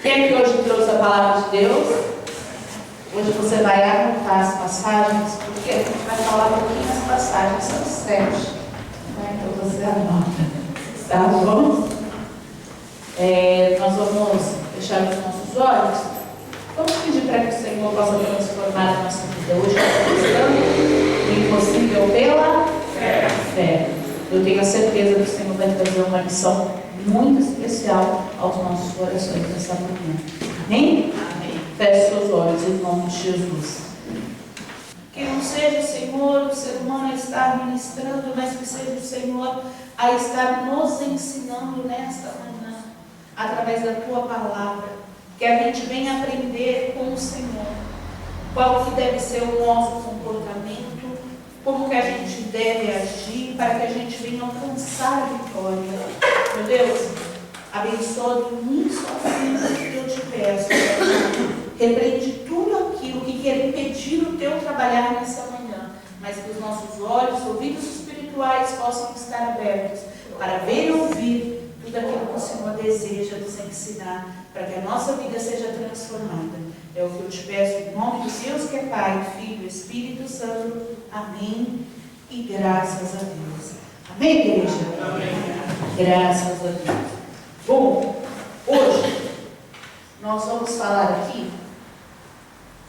Quem que hoje trouxe a palavra de Deus? Hoje você vai anotar as passagens, porque a gente vai falar um pouquinho das passagens, são 7. Então você anota. Tá bom? Nós vamos fechar os nossos olhos. Vamos pedir para que o Senhor possa transformar a nossa vida hoje, o impossível pela fé. Eu tenho a certeza que o Senhor vai trazer uma lição muito especial aos nossos corações nessa manhã. Amém? Amém. Feche seus olhos em nome de Jesus. Que não seja, Senhor, o ser humano a estar ministrando, mas que seja o Senhor a estar nos ensinando nesta manhã, através da Tua palavra. Que a gente venha aprender com o Senhor qual que deve ser o nosso comportamento, como que a gente deve agir para que a gente venha alcançar a vitória. Meu Deus, abençoa de mim sozinho que eu te peço. Repreende tudo aquilo que quer impedir o teu trabalhar nessa manhã, mas que os nossos olhos, ouvidos espirituais possam estar abertos para ver e ouvir tudo aquilo que o Senhor deseja nos ensinar, para que a nossa vida seja transformada. É o que eu te peço em nome de Deus que é Pai, Filho e Espírito Santo. Amém. E graças a Deus. Amém, igreja? Amém. Graças a Deus. Bom, hoje nós vamos falar aqui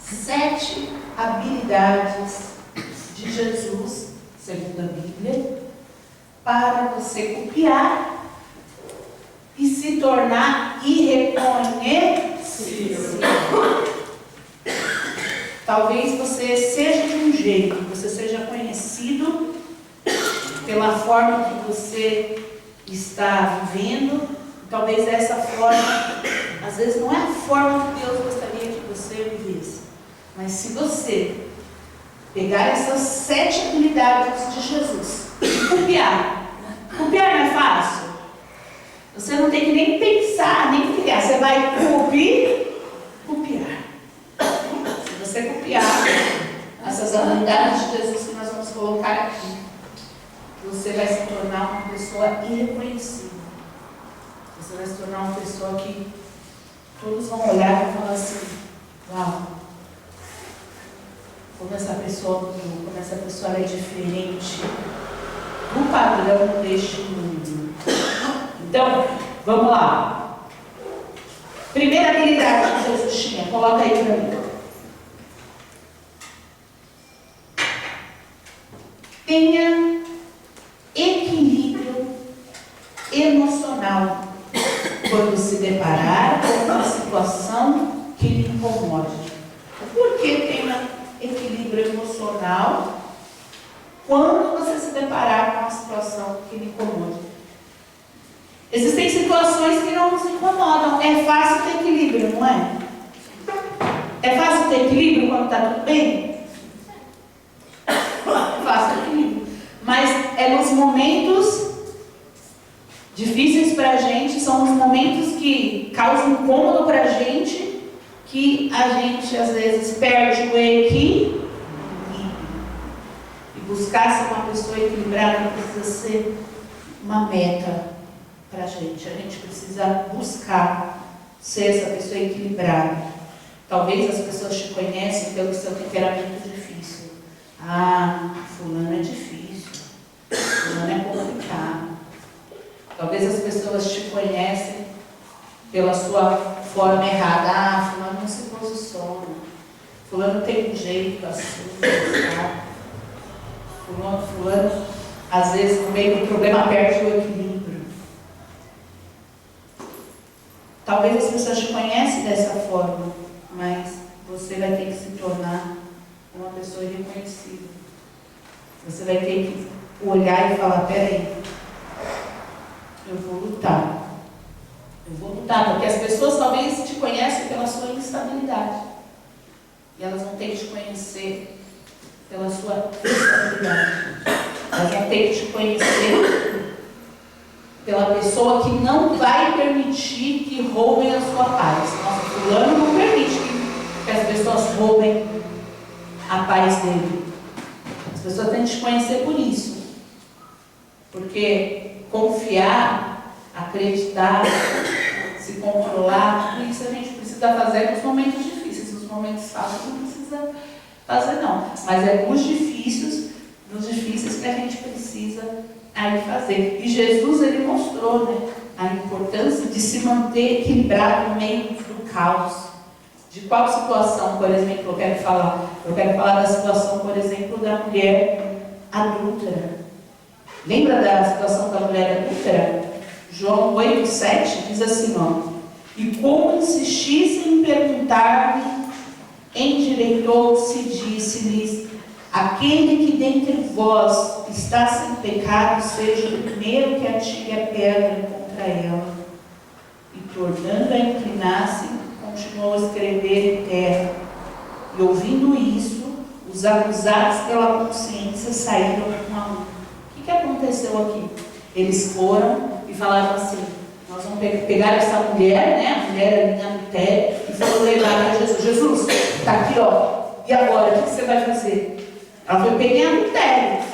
7 habilidades de Jesus, segundo a Bíblia, para você copiar e se tornar irreconhecível. Talvez você seja de um jeito, você seja conhecido pela forma que você está vivendo. Talvez essa forma, às vezes não é a forma que Deus gostaria que você vivesse. Mas se você pegar essas 7 habilidades de Jesus e copiar não é fácil? Você não tem que nem pensar, nem criar. Você vai copiar. Se você copiar essas habilidades de Jesus que nós vamos colocar aqui, você vai se tornar uma pessoa irreconhecível. Você vai se tornar uma pessoa que todos vão olhar e falar assim: uau, como essa pessoa mudou, como essa pessoa é diferente do padrão deste mundo. Então, vamos lá. Primeira habilidade que Jesus tinha, coloca aí para mim. Tenha equilíbrio emocional quando se deparar com uma situação que lhe incomode. Por que tenha equilíbrio emocional quando você se deparar com uma situação que lhe incomode? Existem situações que não nos incomodam. É fácil ter equilíbrio, não é? É fácil ter equilíbrio quando está tudo bem? É fácil ter equilíbrio. Mas é nos momentos difíceis para a gente, são os momentos que causam incômodo para a gente, que a gente às vezes perde o equilíbrio. E buscar ser uma pessoa equilibrada precisa ser uma meta para a gente precisa buscar ser essa pessoa equilibrada. Talvez as pessoas te conhecem pelo seu temperamento difícil. Ah, fulano é difícil, fulano é complicado. Talvez as pessoas te conhecem pela sua forma errada. Ah, fulano não se posiciona, fulano tem um jeito assim, sabe? Fulano, às vezes, no meio do problema, perde o equilíbrio. Talvez as pessoas te conhecem dessa forma, mas você vai ter que se tornar uma pessoa irreconhecível. Você vai ter que olhar e falar: peraí, eu vou lutar, porque as pessoas talvez te conhecem pela sua instabilidade, e elas vão ter que te conhecer pela sua estabilidade. Elas vão ter que te conhecer pela pessoa que não vai permitir que roubem a sua paz. Nossa, fulano não permite que as pessoas roubem a paz dele. As pessoas têm que te conhecer por isso. Porque confiar, acreditar, se controlar, tudo isso a gente precisa fazer nos momentos difíceis. Nos momentos fáceis não precisa fazer não. Mas é nos difíceis que a gente precisa aí fazer. E Jesus, ele mostrou, né, a importância de se manter equilibrado no meio do caos. De qual situação, por exemplo, eu quero falar? Eu quero falar da situação, por exemplo, da mulher adúltera. Lembra da situação da mulher adúltera? João 8,7 diz assim, ó: e como insistissem em perguntar-me, endireitou-se e disse-lhes: aquele que dentre vós está sem pecado, seja o primeiro que atire a pedra contra ela. E tornando a inclinar-se, continuou a escrever em terra. E ouvindo isso, os acusados pela consciência saíram um a um. O que aconteceu aqui? Eles foram e falaram assim: nós vamos pegar essa mulher, né, a mulher ali na adultério, e foram levar para Jesus. Jesus, está aqui, ó. E agora, o que você vai fazer? Ela foi pegar em adultério.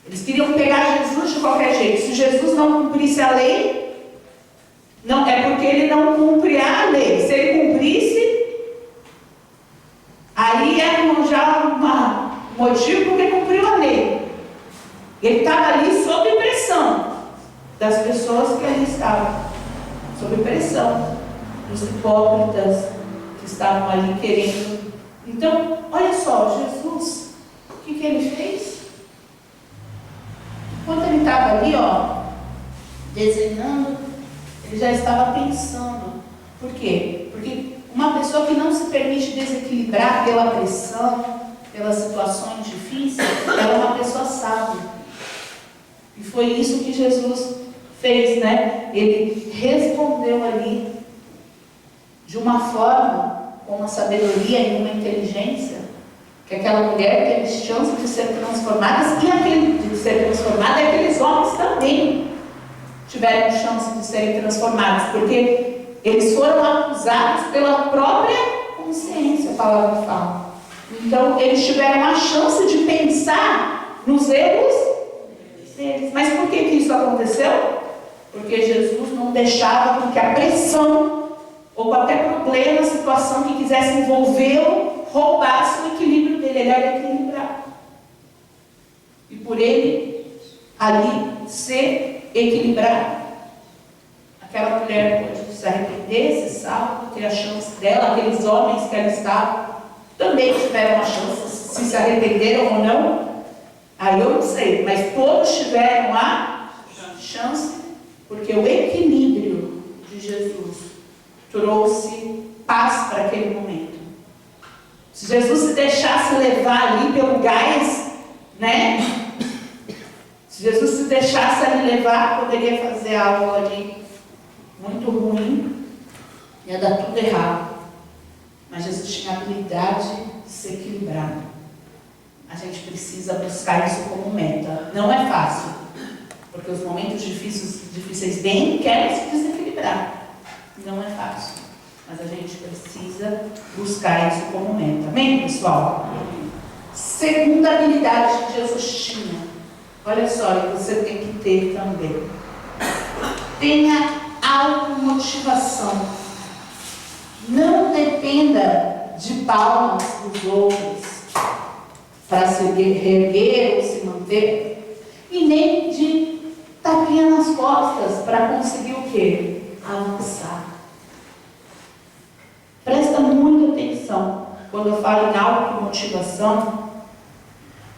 Eles queriam pegar Jesus de qualquer jeito. Se Jesus não cumprisse a lei, não, é porque ele não cumpre a lei. Se ele cumprisse, aí era já um motivo porque cumpriu a lei. Ele estava ali sob pressão das pessoas que ali estavam, sob pressão dos hipócritas que estavam ali querendo. Então, olha só, Jesus, o que ele fez? Quando ele estava ali, ó, desenhando, ele já estava pensando. Por quê? Porque uma pessoa que não se permite desequilibrar pela pressão, pelas situações difíceis, ela é uma pessoa sábia. E foi isso que Jesus fez, né? Ele respondeu ali de uma forma, com uma sabedoria e uma inteligência, que aquela mulher teve chance de ser transformada, e aqueles homens também tiveram chance de serem transformados, porque eles foram acusados pela própria consciência, a palavra fala. Então, eles tiveram a chance de pensar nos erros deles. Mas por que isso aconteceu? Porque Jesus não deixava com que a pressão ou qualquer problema, situação que quisesse envolvê-lo, roubasse o equilíbrio dele. Ele era equilibrado. E por ele ali ser equilibrado, aquela mulher pode se arrepender, se salva, ter a chance dela. Aqueles homens que ali estavam também tiveram a chance, se arrependeram ou não, aí eu não sei, mas todos tiveram a chance, porque o equilíbrio de Jesus trouxe paz para aquele momento. Se Jesus se deixasse levar ali pelo gás, né? Se Jesus se deixasse ali levar, poderia fazer algo ali muito ruim, ia dar tudo errado. Mas Jesus tinha a habilidade de se equilibrar. A gente precisa buscar isso como meta. Não é fácil, porque os momentos difíceis vêm e querem se desequilibrar. Não é fácil, mas a gente precisa buscar isso como meta. Amém, pessoal? Segunda habilidade que Jesus tinha. Olha só, e você tem que ter também. Tenha automotivação. Não dependa de palmas dos outros para se reerguer ou se manter, e nem de tapinha nas costas para conseguir o quê? Avançar. Presta muita atenção quando eu falo em automotivação.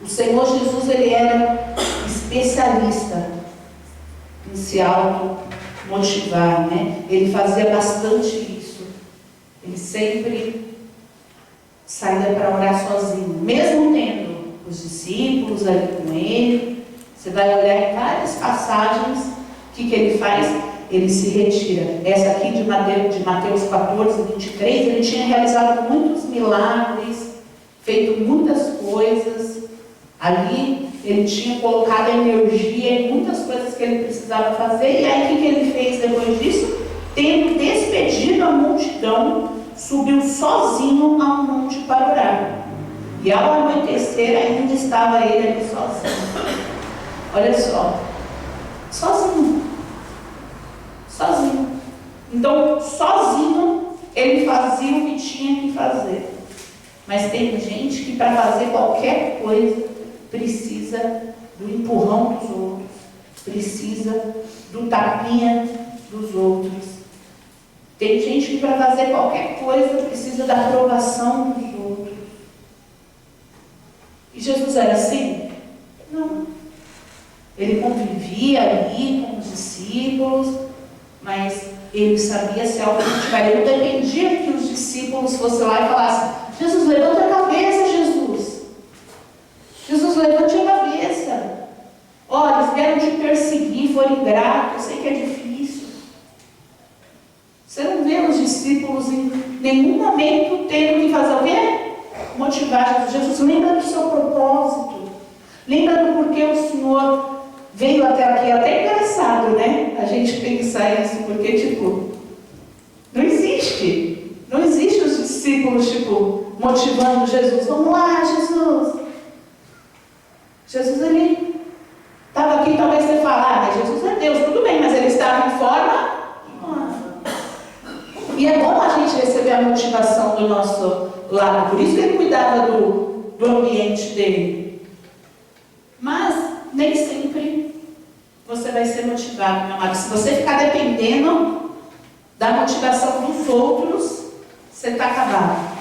O Senhor Jesus, ele era especialista em se automotivar, né? Ele fazia bastante isso. Ele sempre saía para orar sozinho, mesmo tendo os discípulos ali com ele. Você vai olhar em várias passagens, o que ele faz? Ele se retira. Essa aqui de Mateus 14, 23, ele tinha realizado muitos milagres, feito muitas coisas. Ali ele tinha colocado energia em muitas coisas que ele precisava fazer. E aí o que ele fez depois disso? Tendo despedido a multidão, subiu sozinho ao monte para orar. E ao anoitecer ainda estava ele ali sozinho. Olha só, sozinho. Então, sozinho, ele fazia o que tinha que fazer. Mas tem gente que para fazer qualquer coisa precisa do empurrão dos outros, precisa do tapinha dos outros. Tem gente que para fazer qualquer coisa precisa da aprovação dos outros. E Jesus era assim? Não. Ele convivia ali com os discípulos, mas ele sabia se automotivar. Ele não dependia que os discípulos fossem lá e falassem: Jesus, levanta a cabeça, Jesus. Jesus, levante a cabeça. Olha, eles vieram te perseguir, foram ingratos, eu sei que é difícil. Você não vê os discípulos em nenhum momento tendo que fazer o quê? Motivar Jesus. Jesus, lembra do seu propósito. Lembra do porquê o Senhor veio até aqui. É até engraçado, né? A gente pensar isso, porque, tipo, não existe. Não existe os discípulos, tipo, motivando Jesus. Vamos lá, Jesus. Jesus, ele estava aqui, talvez você falar, mas Jesus é Deus, tudo bem, mas ele estava em forma humana. E é bom a gente receber a motivação do nosso lado. Por isso que ele cuidava do ambiente dele. Mas nem sempre você vai ser motivado, meu amado. Se você ficar dependendo da motivação dos outros, você está acabado.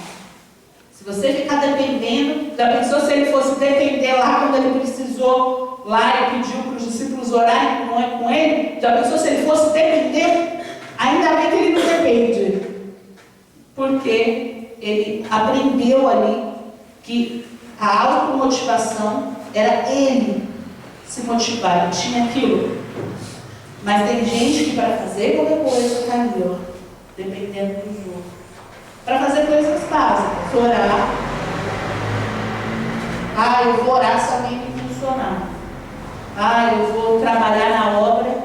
Se você ficar dependendo da pessoa, se ele fosse depender lá quando ele precisou lá e pediu para os discípulos orarem com ele, já pensou se ele fosse depender? Ainda bem que ele não depende, porque ele aprendeu ali que a automotivação era ele se motivar, ele tinha aquilo. Mas tem gente que para fazer qualquer coisa está ali, ó, dependendo dos outros. Para fazer coisas básicas, orar. Ah, eu vou orar se alguém me funcionar. Ah, eu vou trabalhar na obra.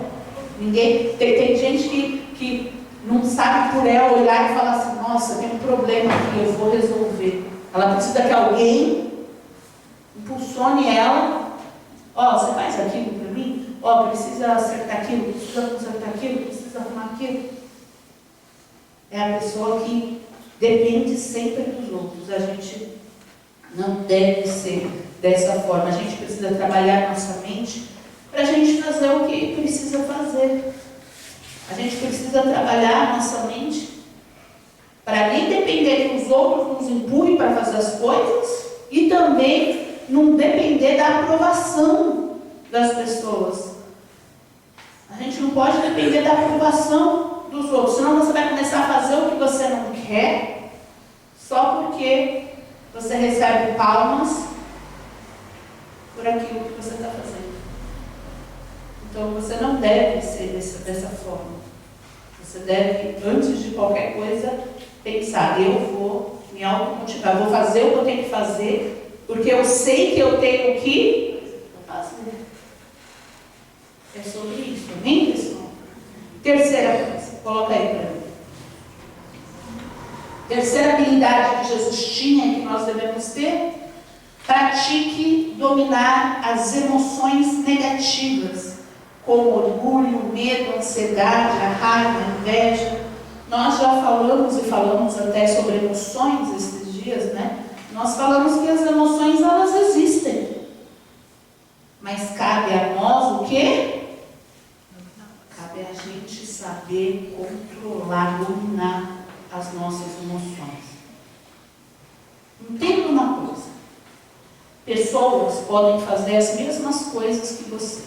Ninguém. Tem gente que não sabe por ela olhar e falar assim: nossa, tem um problema aqui, eu vou resolver. Ela precisa que alguém impulsione ela. Ó, você faz aquilo para mim? Ó, precisa acertar aquilo, precisa consertar aquilo, precisa arrumar aquilo. É a pessoa que depende sempre dos outros. A gente não deve ser dessa forma. A gente precisa trabalhar nossa mente para a gente fazer o que precisa fazer. A gente precisa trabalhar nossa mente para nem depender que os outros nos empurrem para fazer as coisas e também não depender da aprovação das pessoas. A gente não pode depender da aprovação dos outros, senão você vai começar a fazer o que você não quer só porque você recebe palmas por aquilo que você está fazendo. Então você não deve ser dessa forma. Você deve, antes de qualquer coisa, pensar: eu vou me automotivar, vou fazer o que eu tenho que fazer, porque eu sei que eu tenho que fazer. É sobre isso, amém, pessoal? Terceira coisa, coloca aí para mim. Terceira habilidade que Jesus tinha e que nós devemos ter: pratique dominar as emoções negativas, como orgulho, medo, ansiedade, a raiva, a inveja. Nós já falamos e falamos até sobre emoções esses dias, né? Nós falamos que as emoções, elas existem. Mas cabe a nós o quê? Cabe a gente saber controlar, dominar as nossas emoções. Entenda uma coisa: pessoas podem fazer as mesmas coisas que você,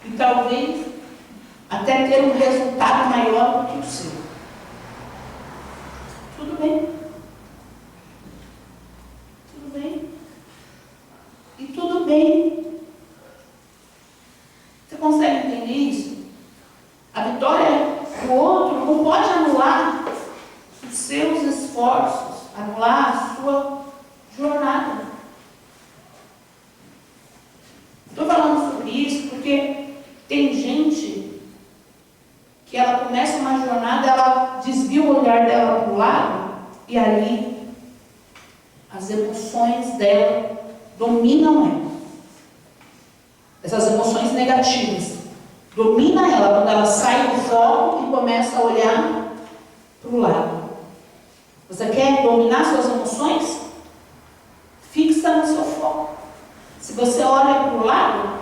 e talvez até ter um resultado maior do que o seu. Tudo bem. Tudo bem. E tudo bem. Você consegue entender isso? A vitória do outro não pode anular os seus esforços, anular a sua jornada. Estou falando sobre isso porque tem gente que ela começa uma jornada, ela desvia o olhar dela para o lado e ali as emoções dela dominam ela. Essas emoções negativas. Domina ela quando ela sai do foco e começa a olhar para o lado. Você quer dominar suas emoções? Fixa no seu foco. Se você olha para o lado,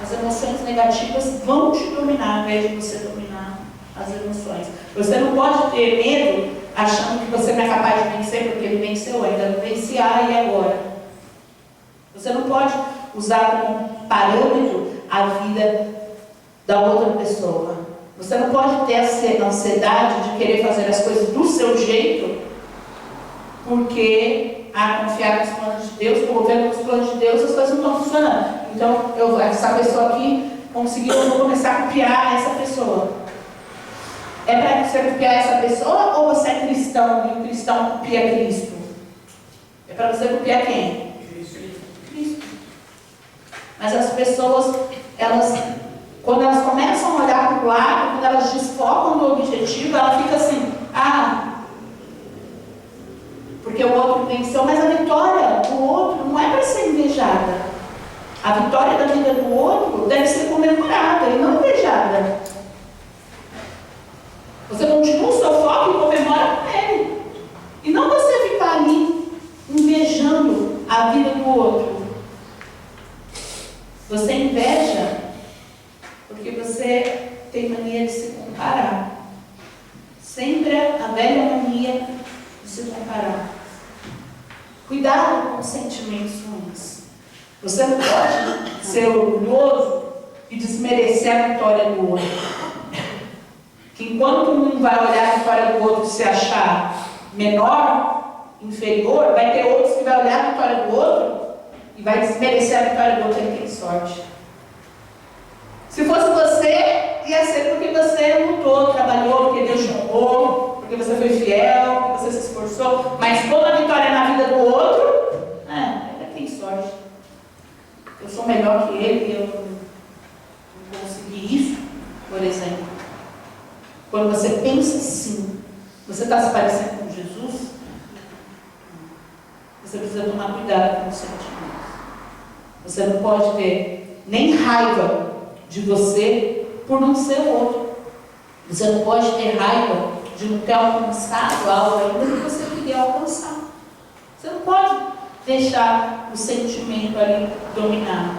as emoções negativas vão te dominar, ao invés de você dominar as emoções. Você não pode ter medo achando que você não é capaz de vencer, porque ele venceu, ainda não vence, e agora. Você não pode usar como parâmetro a vida da outra pessoa. Você não pode ter a ansiedade de querer fazer as coisas do seu jeito, porque confiar nos planos de Deus, estou vendo nos planos de Deus, as coisas não estão funcionando. Então, essa pessoa aqui conseguiu, eu vou começar a copiar essa pessoa. É para você copiar essa pessoa ou você é cristão e o cristão copia Cristo? É para você copiar quem? Cristo. Mas as pessoas, quando elas começam a olhar para o lado, quando elas desfocam do objetivo, ela fica assim, porque o outro venceu, mas a vitória do outro não é para ser invejada. A vitória da vida do outro deve ser comemorada e não invejada. Você continua o seu foco e comemora com ele. E não você ficar ali invejando a vida do outro. Você inveja porque você tem mania de se comparar. Sempre a velha mania de se comparar. Cuidado com os sentimentos ruins. Você não pode ser orgulhoso e desmerecer a vitória do outro. Que enquanto um vai olhar a vitória do outro e se achar menor, inferior, vai ter outros que vai olhar a vitória do outro e vai desmerecer a vitória do outro. Ele tem sorte. Se fosse você, ia ser porque você lutou, trabalhou, porque Deus chamou, porque você foi fiel, porque você se esforçou. Mas toda a vitória na vida do outro, ele tem sorte. Eu sou melhor que ele e eu não consegui isso, por exemplo. Quando você pensa assim, você está se parecendo com Jesus, você precisa tomar cuidado com os sentimentos. Você não pode ter nem raiva de você por não ser o outro. Você não pode ter raiva de não ter alcançado algo ainda que você queria alcançar. Você não pode deixar o sentimento ali dominar.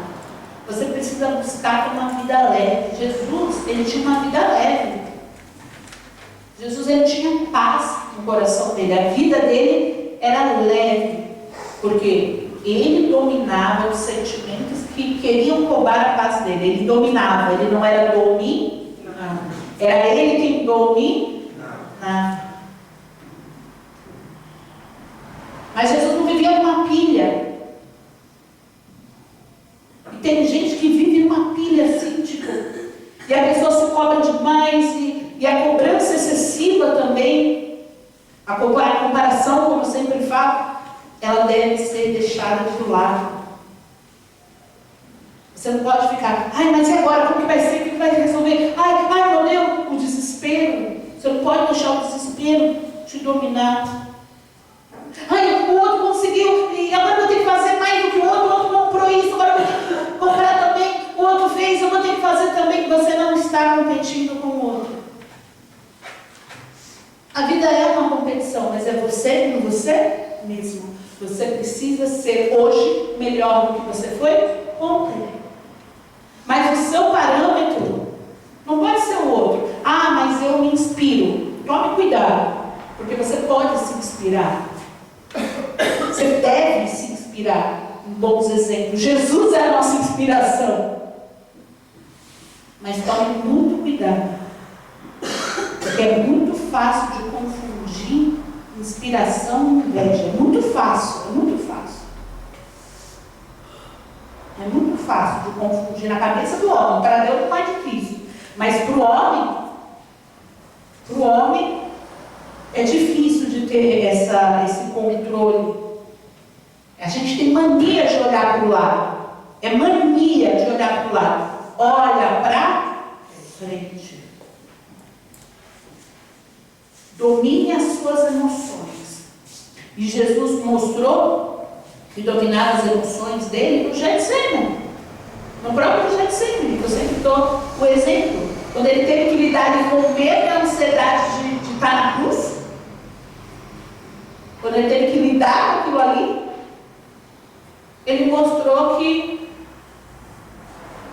Você precisa buscar uma vida leve. Jesus, ele tinha uma vida leve. Jesus, ele tinha paz no coração dele. A vida dele era leve. Porque ele dominava os sentimentos que queriam roubar a paz dele. Ele dominava. Ele não era dominado. Era ele quem dominava. Mas Jesus não vivia numa pilha. E tem gente que vive numa pilha assim, tipo, e a pessoa se cobra demais, e a cobrança excessiva também, a comparação, como eu sempre falo, ela deve ser deixada de lado. Você não pode ficar, mas e agora? Como que vai ser? O que vai resolver? Ai, meu Deus, o desespero. Você não pode deixar o desespero te dominar. O outro conseguiu, e agora eu vou ter que fazer mais do que o outro comprou isso, agora eu vou ter que comprar também, o outro fez, eu vou ter que fazer também, que você não está competindo com o outro. A vida é uma competição, mas é você com você mesmo. Você precisa ser hoje melhor do que você foi ontem. Mas o seu parâmetro não pode ser o outro. Mas eu me inspiro. Tome cuidado, porque você pode se inspirar. Você deve se inspirar em bons exemplos. Jesus é a nossa inspiração. Mas tome muito cuidado, porque é muito fácil de confundir inspiração e inveja. É muito fácil, é muito fácil. É muito fácil de confundir na cabeça do homem. Para Deus não é difícil. Mas para o homem é difícil de ter esse controle. A gente tem mania de olhar para o lado. É mania de olhar para o lado. Olha para frente. Domine as suas emoções. E Jesus mostrou que dominava as emoções dele no Getsemane. No próprio Getsemane, eu sempre dou o exemplo. Quando ele teve que lidar com o medo e a ansiedade de estar na cruz. Quando ele teve que lidar com aquilo ali, ele mostrou que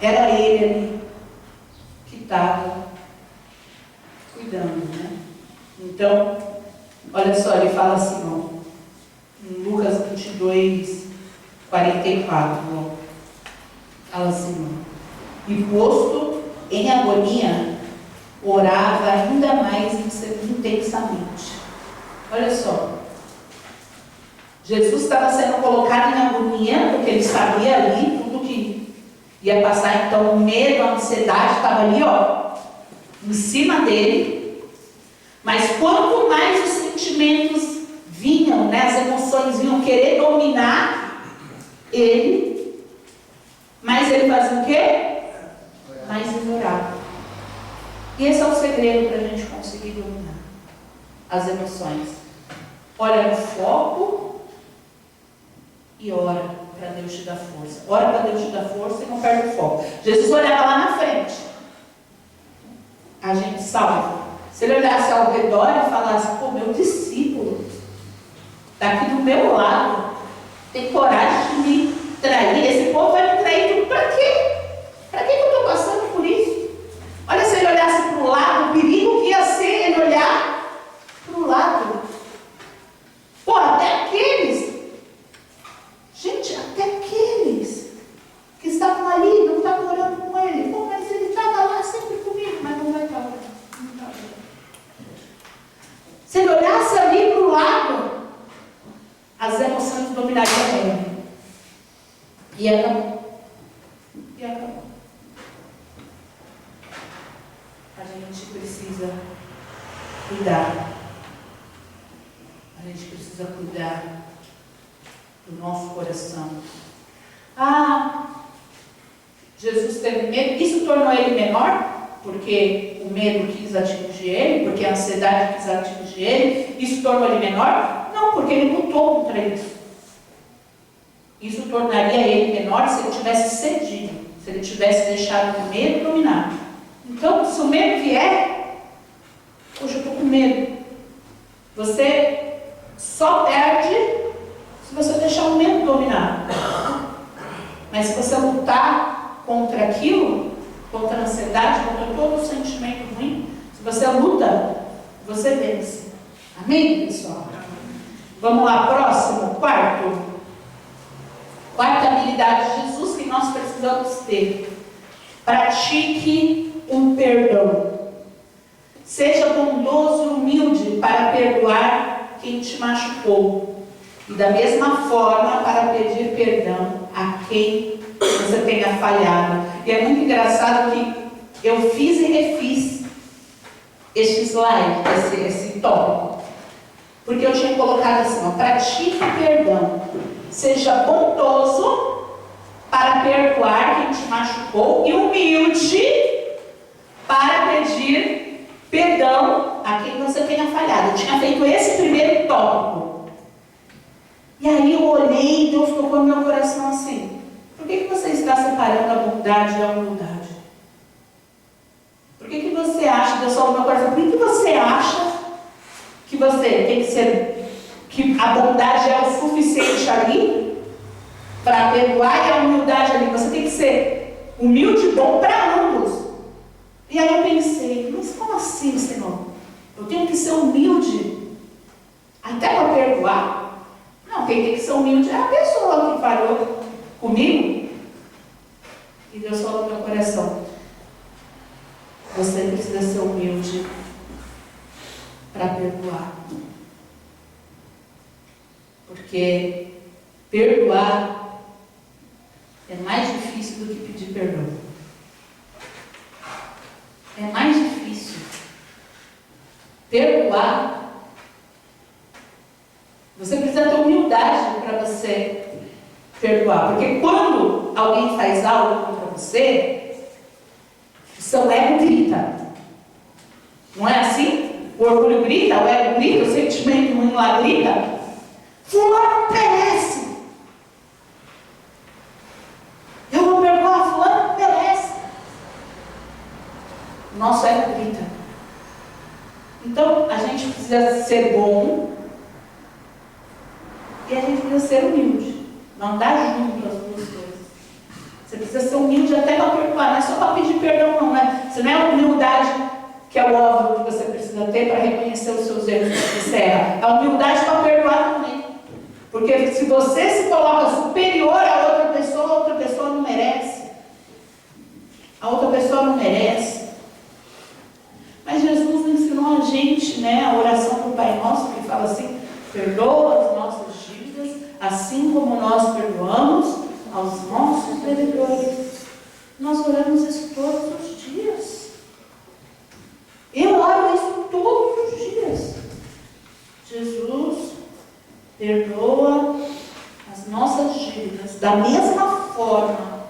era ele ali que estava cuidando, né? Então, olha só, ele fala assim, ó, em Lucas 22, 44, ó, fala assim, ó, e posto em agonia, orava ainda mais intensamente. Olha só, Jesus estava sendo colocado em agonia, porque ele sabia ali tudo que ia passar, então o medo, a ansiedade estava ali, ó, em cima dele. Mas quanto mais os sentimentos vinham, né, as emoções vinham querer dominar ele, mais ele fazia o quê? Mais ele orava. E esse é o segredo para a gente conseguir dominar as emoções. Olha no foco e ora para Deus te dar força. Ora para Deus te dar força e não perde o foco. Jesus olhava lá na frente. A gente salva. Se ele olhasse ao redor e falasse, pô, meu discípulo está aqui do meu lado, tem coragem de me trair, esse povo vai me trair tudo para quê? Para que eu estou passando por isso? Olha, se ele olhasse para o lado, o perigo que ia ser ele olhar para o lado. Pô, até aqueles, gente, até aqueles que estavam ali, não estavam orando com ele. Pô, mas ele estava lá sempre comigo, mas não vai estar orando. Se ele olhasse ali para o lado, as emoções dominariam ele. E acabou. E acabou. A gente precisa cuidar. A gente precisa cuidar do nosso coração. Ah, Jesus teve medo. Isso tornou ele menor? Porque o medo quis atingir ele, porque a ansiedade quis atingir ele, isso tornou ele menor? Não, porque ele lutou contra isso. Isso tornaria ele menor se ele tivesse cedido, se ele tivesse deixado o medo dominar. Então, se o medo vier, poxa, eu estou com medo. Você só perde se você deixar o medo dominar. Mas se você lutar contra aquilo, contra a ansiedade, contra todo o sentimento ruim, se você luta, você vence. Amém, pessoal? Vamos lá, próximo, quarta habilidade de Jesus que nós precisamos ter. Pratique um perdão. Seja bondoso e humilde para perdoar quem te machucou. E da mesma forma para pedir perdão a quem você tenha falhado. E é muito engraçado que eu fiz e refiz este slide, esse tópico. Porque eu tinha colocado assim, ó, pratique perdão. Seja bondoso para perdoar quem te machucou e humilde para pedir perdão a quem você tenha falhado. Eu tinha feito esse primeiro tópico. E aí eu olhei e Deus tocou no meu coração assim. Por que você está separando a bondade e a humildade? Por que você acha, Deus falou no meu coração, por que você acha que você tem que ser, que a bondade é o suficiente ali para perdoar e a humildade ali? Você tem que ser humilde e bom para ambos. E aí eu pensei, mas como assim, Senhor? Eu tenho que ser humilde até para perdoar? Não, quem tem que ser humilde é a pessoa que falhou comigo. E Deus falou no meu coração, você precisa ser humilde para perdoar. Porque perdoar é mais difícil do que pedir perdão. É mais difícil. Perdoar, você precisa ter humildade para você perdoar. Porque quando alguém faz algo contra você, o seu ego grita. Não é assim? O orgulho grita, o ego grita, o sentimento ruim lá grita. Fulano merece. Eu vou perdoar fulano nosso ego grita. Então, a gente precisa ser bom e a gente precisa ser humilde. Andar junto as duas coisas. Você precisa ser humilde até para perdoar, não é só para pedir perdão, não, né? Se não é a humildade que é o óbvio que você precisa ter para reconhecer os seus erros que você erra. É a humildade para perdoar também. Porque se você se coloca superior a outra pessoa não merece. A outra pessoa não merece. Mas Jesus ensinou a gente, né, a oração do Pai Nosso, que fala assim: perdoa as nossas dívidas, assim como nós perdoamos aos nossos devedores. Nós oramos isso todos os dias. Eu oro isso todos os dias. Jesus, perdoa as nossas dívidas da mesma forma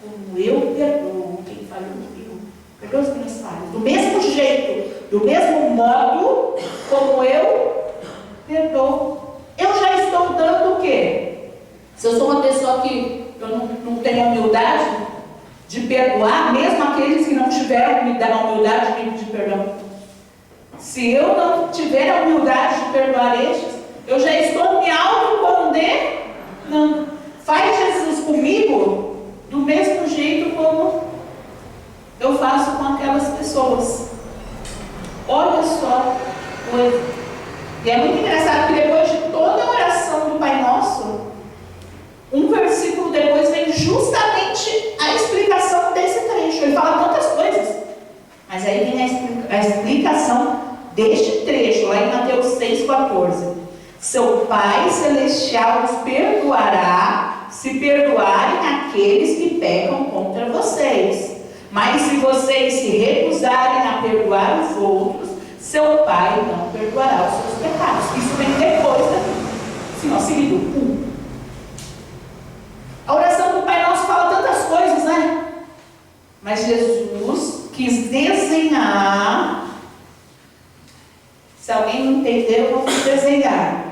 como eu perdoo quem falhou comigo. Perdoa as minhas falhas. Do mesmo jeito, do mesmo modo como eu perdoo. Eu já estou dando o quê? Se eu sou uma pessoa que eu não tenho humildade de perdoar, mesmo aqueles que não tiveram a humildade de pedir perdão. Se eu não tiver a humildade de perdoar estes, eu já estou me autocondenando. Faz Jesus comigo do mesmo jeito como eu faço com aquelas pessoas. Olha só coisa. E é muito engraçado que depois de toda a oração do Pai Nosso, um versículo depois vem justamente a explicação desse trecho. Ele fala tantas coisas, mas aí vem a explicação deste trecho, lá em Mateus 6,14. Seu Pai Celestial os perdoará, se perdoarem aqueles que pecam contra vocês. Mas se vocês se recusarem a perdoar os outros, seu Pai não perdoará os seus pecados. Isso vem depois daqui. Assim, ó, seguido. A oração do Pai Nosso fala tantas coisas, né? Mas Jesus quis desenhar. Se alguém não entendeu, eu vou desenhar.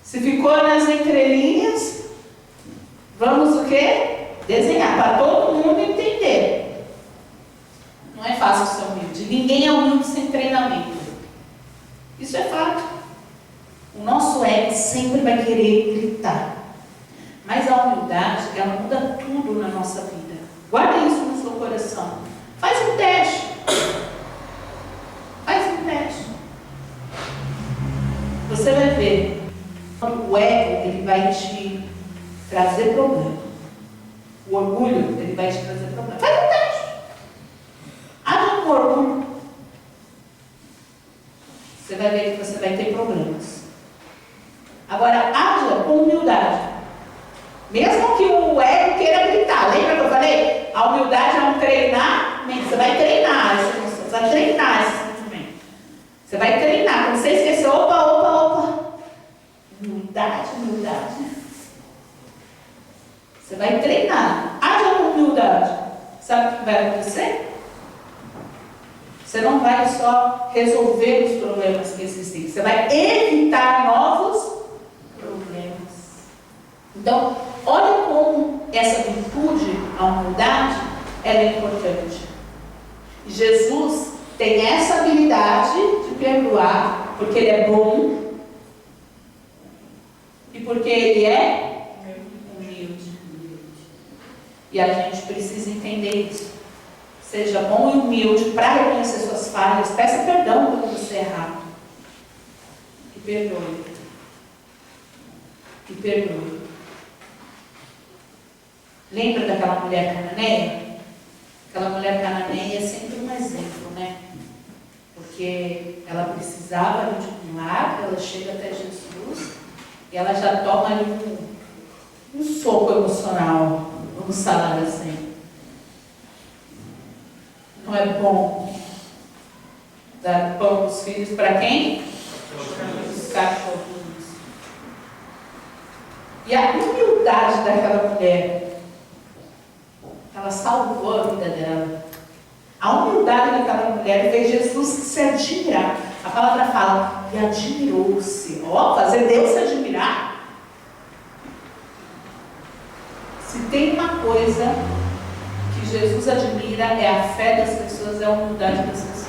Se ficou nas entrelinhas, vamos o quê? Desenhar, para todo mundo entender. Não é fácil ser humilde. Ninguém é humilde sem treinamento. Isso é fato. O nosso ego sempre vai querer gritar. Mas a humildade, ela muda tudo na nossa vida. Guarda isso no seu coração. Faz um teste. Faz um teste. Você vai ver. O ego, ele vai te trazer problema. O orgulho, ele vai te trazer problema. Faz um teste. Haja com orgulho. Você vai ver que você vai ter problemas. Agora, haja com humildade. Mesmo que o ego queira gritar. Lembra que eu falei? A humildade é um treinamento. Você vai treinar essa emoção. Você vai treinar esse sentimento. Você vai treinar. Quando você esquecer, opa. Humildade. Você vai treinar. Haja com humildade. Sabe o que vai acontecer? Você não vai só resolver os problemas que existem. Você vai evitar novos problemas. Então, olha como essa virtude, a humildade, ela é importante. E Jesus tem essa habilidade de perdoar, porque Ele é bom e porque Ele é humilde. E a gente precisa entender isso. Seja bom e humilde para reconhecer suas falhas. Peça perdão quando você errar. E perdoe. Lembra daquela mulher cananeia? Aquela mulher cananeia é sempre um exemplo, né? Porque ela precisava de um milagre, ela chega até Jesus e ela já toma ali um soco emocional, vamos falar assim. Não é bom dar pão dos filhos para quem? Os cachorros. E a humildade daquela mulher, ela salvou a vida dela. A humildade daquela mulher fez Jesus se admirar. A palavra fala, e admirou-se. Ó, fazer Deus se admirar. Se tem uma coisa que que Jesus admira é a fé das pessoas, é a humildade das pessoas.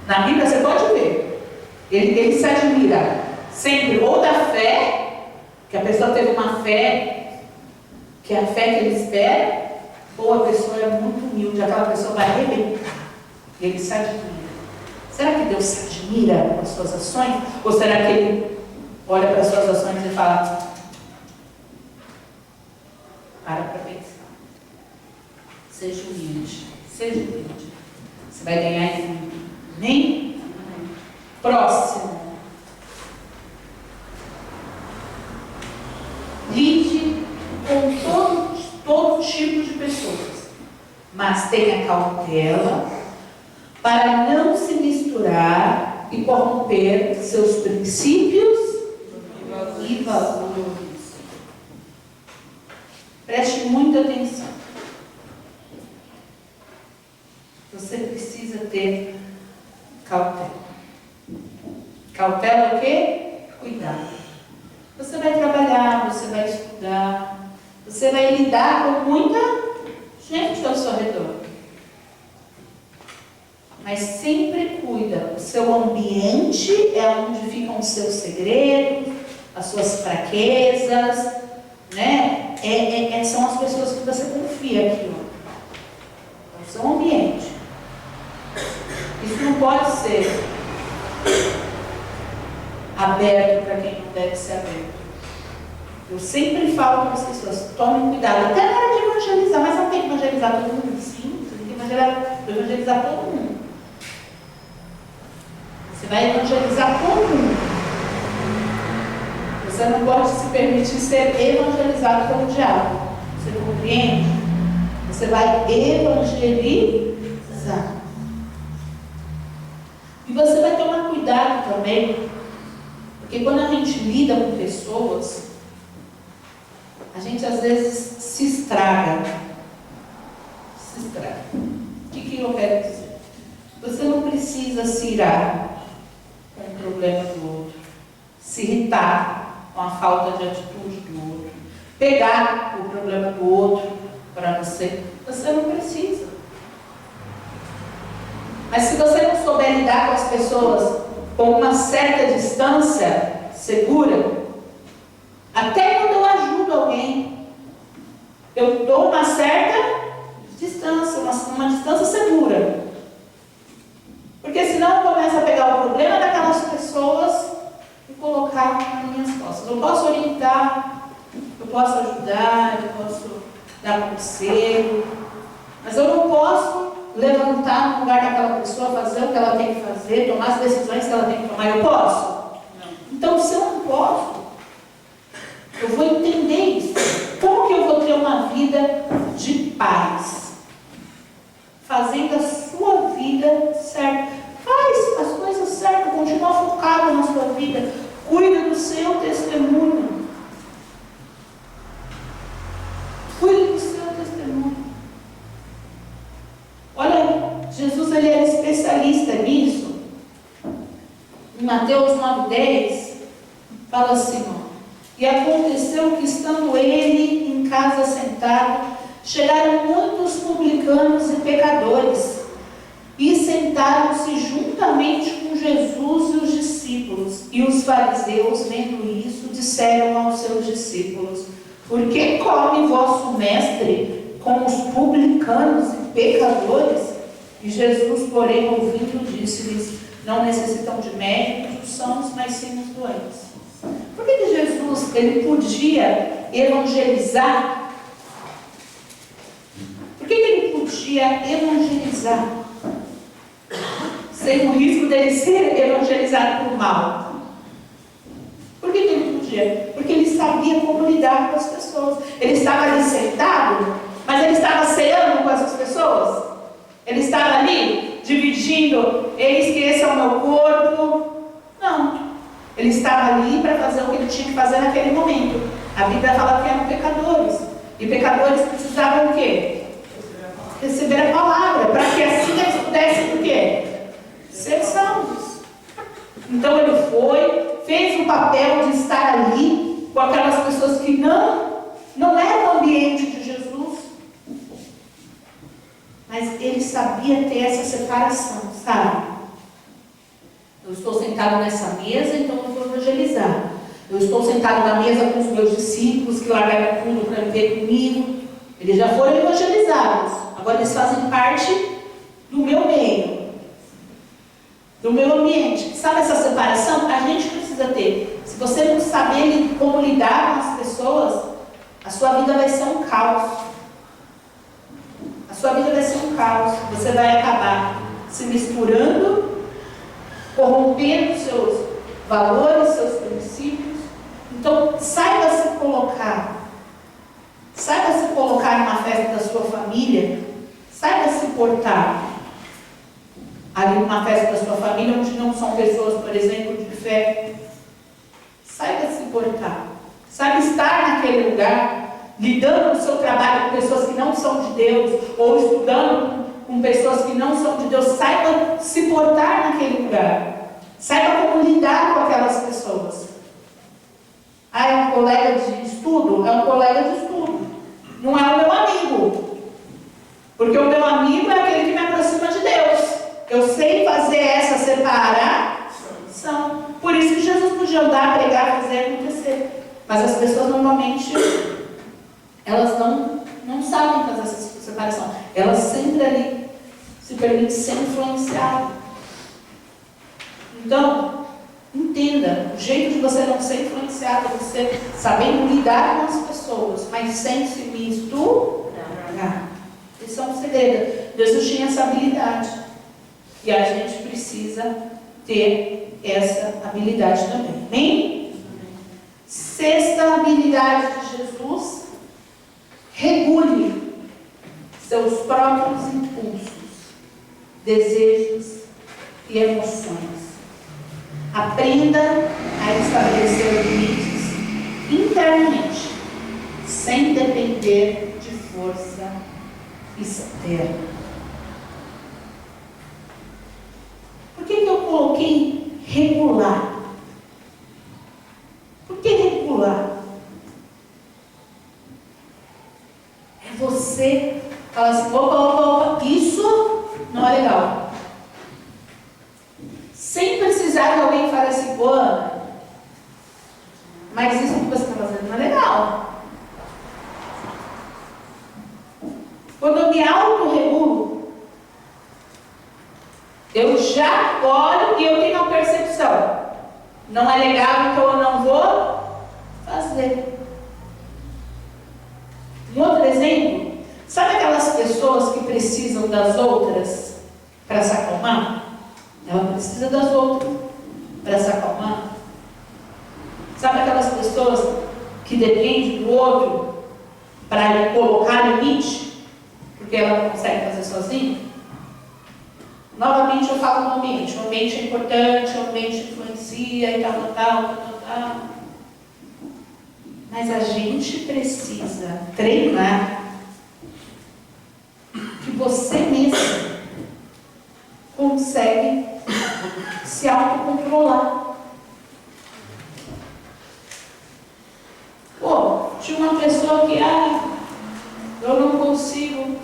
Na Bíblia você pode ver, ele se admira sempre ou da fé, que a pessoa teve uma fé, que é a fé que ele espera, ou a pessoa é muito humilde, aquela pessoa vai arrebentar. E ele se admira. Será que Deus se admira com as suas ações? Ou será que ele olha para as suas ações e fala: para pensar. Seja humilde. Seja humilde. Você vai ganhar em muito. Amém? Próximo. Lide com todo tipo de pessoas, mas tenha cautela para não se misturar e corromper seus princípios e valores. Preste muita atenção. Você precisa ter cautela. Cautela é o quê? Cuidado. Você vai trabalhar, você vai estudar, você vai lidar com muita gente ao seu redor. Mas sempre cuida. O seu ambiente é onde ficam os seus segredos, as suas fraquezas, né? São as pessoas que você confia aqui, ó. É o seu ambiente. Isso não pode ser aberto para quem não deve ser aberto. Eu sempre falo para as pessoas: tomem cuidado, até na hora de evangelizar, mas não tem que evangelizar todo mundo. Sim, você tem que evangelizar todo mundo. Você vai evangelizar todo mundo. Você não pode se permitir ser evangelizado pelo diabo. Você compreende? Você vai evangelizar. E você vai tomar cuidado também, porque quando a gente lida com pessoas, a gente às vezes se estraga. Se estraga. O que eu quero dizer? Você não precisa se irar com o problema do outro, se irritar com a falta de atitude do outro, pegar o problema do outro para você. Você não precisa. Mas se você não souber lidar com as pessoas com uma certa distância segura, até quando eu ajudo alguém, eu dou uma certa distância, uma distância segura. Porque senão eu começo a pegar o problema daquelas pessoas e colocar nas minhas costas. Eu posso orientar, eu posso ajudar, eu posso dar conselho, mas eu não posso levantar no lugar daquela pessoa, fazer o que ela tem que fazer, tomar as decisões que ela tem que tomar. Eu posso? Não. Então, se eu não posso, eu vou entender isso. Como que eu vou ter uma vida de paz? Fazendo a sua vida certa. Faz as coisas certas, continua focado na sua vida. Cuida do seu testemunho. Cuide do seu testemunho. Olha, Jesus ele era especialista nisso. Em Mateus 9:10, fala assim, ó: e aconteceu que, estando ele em casa sentado, chegaram muitos publicanos e pecadores, e sentaram-se juntamente com Jesus e os discípulos. E os fariseus, vendo isso, disseram aos seus discípulos: por que come vosso mestre com os publicanos e pecadores? E Jesus, porém, ouvindo, disse-lhes: não necessitam de médicos os sãos, mas sim os doentes. Por que Jesus ele podia evangelizar? Por que ele podia evangelizar sem o risco dele ser evangelizado por mal? Por que ele podia? Porque ele sabia como lidar com as pessoas. Ele estava ali sentado, mas ele estava ceando com essas pessoas. Ele estava ali dividindo: eis que esse é o meu corpo. Não. Ele estava ali para fazer o que ele tinha que fazer naquele momento. A Bíblia fala que eram pecadores. E pecadores precisavam o quê? Receber a palavra, para que assim eles pudessem o quê? Ser salvos. Então ele foi, fez o papel de estar ali com aquelas pessoas que não eram o ambiente de Jesus. Mas ele sabia ter essa separação, sabe? Eu estou sentado nessa mesa, então eu vou evangelizar. Eu estou sentado na mesa com os meus discípulos que largaram tudo para viver comigo. Eles já foram evangelizados. Agora eles fazem parte do meu meio, do meu ambiente. Sabe essa separação? A gente precisa ter. Se você não saber como lidar com as pessoas, a sua vida vai ser um caos. A sua vida vai ser um caos. Você vai acabar se misturando, corrompendo seus valores, seus princípios. Então, saiba se colocar. Saiba se colocar numa festa da sua família. Saiba se portar ali numa festa da sua família, onde não são pessoas, por exemplo, de fé. Saiba se portar. Saiba estar naquele lugar, lidando no seu trabalho com pessoas que não são de Deus, ou estudando com pessoas que não são de Deus. Saiba se portar naquele lugar. Saiba como lidar com aquelas pessoas. Ah, é um colega de estudo? É um colega de estudo. Não é o meu amigo. Porque o meu amigo é aquele que me aproxima de Deus. Eu sei fazer essa separação. Por isso que Jesus podia andar, pregar, fazer acontecer. Mas as pessoas normalmente, elas não sabem fazer essa separação. Elas sempre ali se permitem ser influenciadas. Então, entenda, o jeito de você não ser influenciado é você sabendo lidar com as pessoas, mas sem se misturar. Esse é um segredo. Jesus tinha essa habilidade. E a gente precisa ter essa habilidade também. Amém? Sexta habilidade de Jesus: regule seus próprios impulsos, desejos e emoções. Aprenda a estabelecer limites internamente, sem depender de força externa. Por que eu coloquei regular? Por que regular? É você falar assim: opa, isso não é legal. Sem precisar que alguém fale assim: pô, mas isso que você está fazendo não é legal. Quando eu me autorregulo, eu já olho e eu tenho uma percepção. Não é legal, então eu não vou fazer. Um outro exemplo, sabe aquelas pessoas que precisam das outras para se acalmar? Ela precisa das outras para se acalmar. Sabe aquelas pessoas que dependem do outro para colocar limite, porque ela não consegue fazer sozinha? Novamente eu falo no ambiente. O ambiente é importante, o ambiente influencia e tal. Mas a gente precisa treinar que você mesmo consegue se autocontrolar. Pô, tinha uma pessoa que, eu não consigo